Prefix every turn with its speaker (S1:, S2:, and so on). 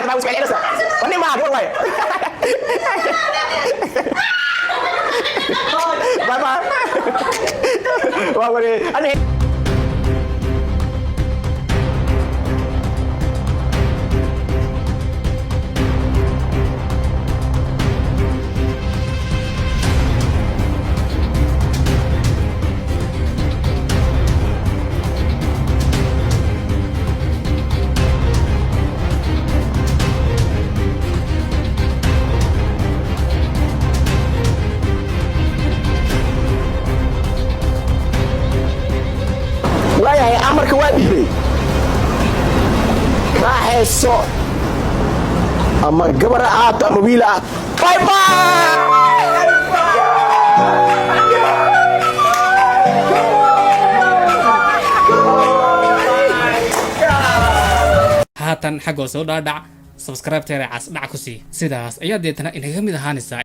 S1: ما وسمع لي وني ما قول واي ما أنا waayahay amarka waa dhiibay raaxayso ama gabar ahaato ama wiil ah bye
S2: haatan xaggoo soo dhaadhac subscribe-teena cas dhac ku sii sidaas ayaa deetana inaga mid ahaanaysaa